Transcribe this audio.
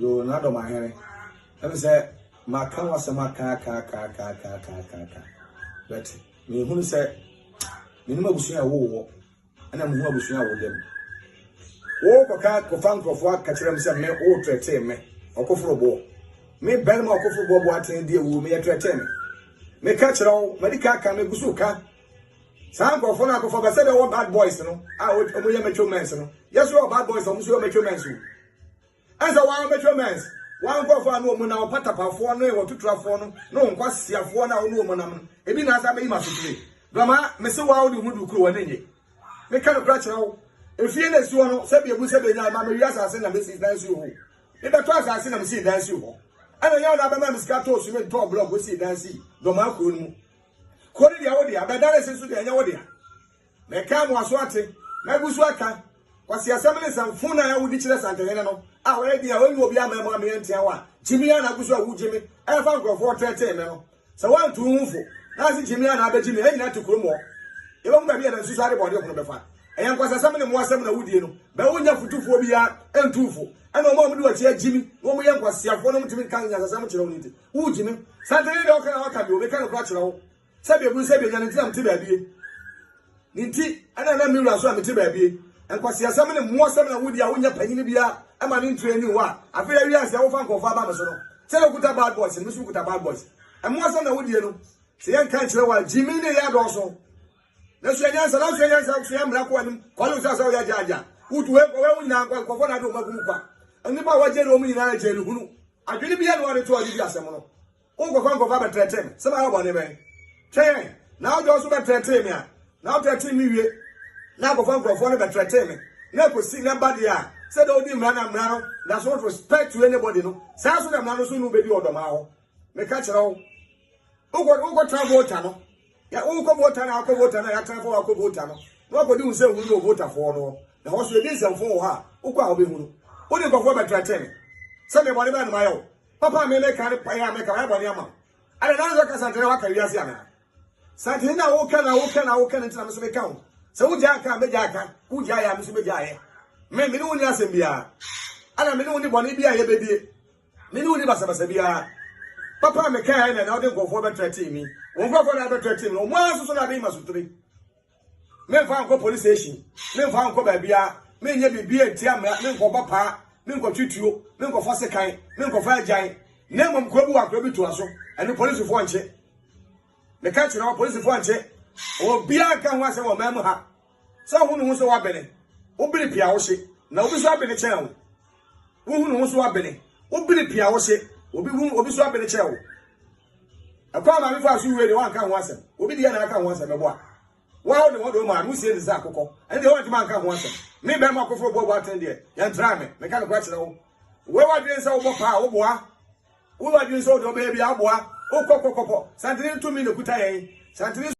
Yo na Dormaahene. Let me say maka wase maka but me hunu say me nima busua wo ana me hu abusua wo dem wo ko fan krofo aka kire me say me o trete me Okoforobuo me Barima Okoforobuo bo aten die wo me trete me ka kire wo medical ka me gusu ka san krofo na akofo ba say they want bad boys no omo ye macho men no yes we bad boys omo so macho men so ansa wa macho men one go for no na patapafo no e wotutrafo no nkwasiafo na no mo nam ebi na asa be masutire grama me se wa wo de hudu kuro wa nenye me ka no kra kire wo efie na si wo no se be ebu se be nya ma me wiasa ase na me si dan si ho e be to ase na me si dan si ho ana ya na be ma me ska to su me to blog go si dan si do ma kuro nu ko ri dia wo dia be dare se su dia nya wo dia me ka mo aso ate me busu aka kwasi asem ne sanfo na ya wo di kire santene no we dia we obi amemo am yentia wa jimia na guso awu jimi e fa grofo tete me no se wan tu hunfo na si jimia na abeji me nyina to kromo e ba mu ba bia na susu are bode kono be fa e yan kwasa asem ne mo asem na wudie no ba wonya futufu obi ya entufo e no mo mu di wa chia jimi wo mu yan kwasiafo no mutimi kan nya asem kire wo niti wu jimi santene de oka na waka bi obi kan kra kire wo se be bu se be nya nti am ti ba bie nti ana na mi wura so am ti ba bie enkwasi asem ne mo asem na wudi a wonya panyini bia ama ni training wa afi ya wiase wo fan kofa ba me so no se okuta bad boys ni so okuta bad boys mo asem na wudi no se yan kan kire wa jimi ne ya do so na so yan so yan mra ko anim ko lo so ya jaja utu we wunya ko fo na do magum kwa ani ba wa jere o mu nyina jere hunu adwene bia no wale to adi bi asem no ko fan kofa ba tretem se ma ba ne ben tren na o do so ba tretem ya na o tretem mi wie na ko fan kofa no ba tretem na ko si na bad ya said odi mrana mrano that's not respect to anybody no say so na mrano so no be di odoma ho me ka kire wo ugo travel water no ya ugo water na akọ water na ya travel akọ water no no ko di unse hu no water for no na ho so e di nsefo ha ugo a obe hu no odi ko fo be traten say me body ba no mayo papa me ka ne pa ya me ka ya body ama ale na zo ka santere wa ka wiase ana santere na wo ka ntina me so be ka ho se wo ja ka me ja ka wo ja ya me so be ja ya me ni woni asem bia ana me ni woni boni bia ye bedie me ni woni basabasa bia papa me kai na odi nkofo be trete mi won nkofo na be trete mi o mo aso na be masutri me fa nko police station me fa nko ba bia me nye bibia ntia me nko papa me nko twituo me nko fose kan me nko fa ajan na mom ko bu akro bi to aso ene police fo nche me ka kire police fo nche o bia ka ho asem o mem ha so hunu hu so wa bene obiri pia wo hye na obi so abene kyen wo hunu wo so abene obiri pia wo hye obi so abene kyen wo akwa ma me fa so we de wan ka ho asem obi de na aka ho asem mebo a wa wo de wo do ma mu sie de za akokọ ende wo de ma ka ho asem me Barima Okoforobuo bo atende ya ntra me ka no kwa kire wo we wa dwen sa wo bo pa wo boa wo wa dwen sa wo do be bia boa o kokokoko santini to mi ne kuta yen santini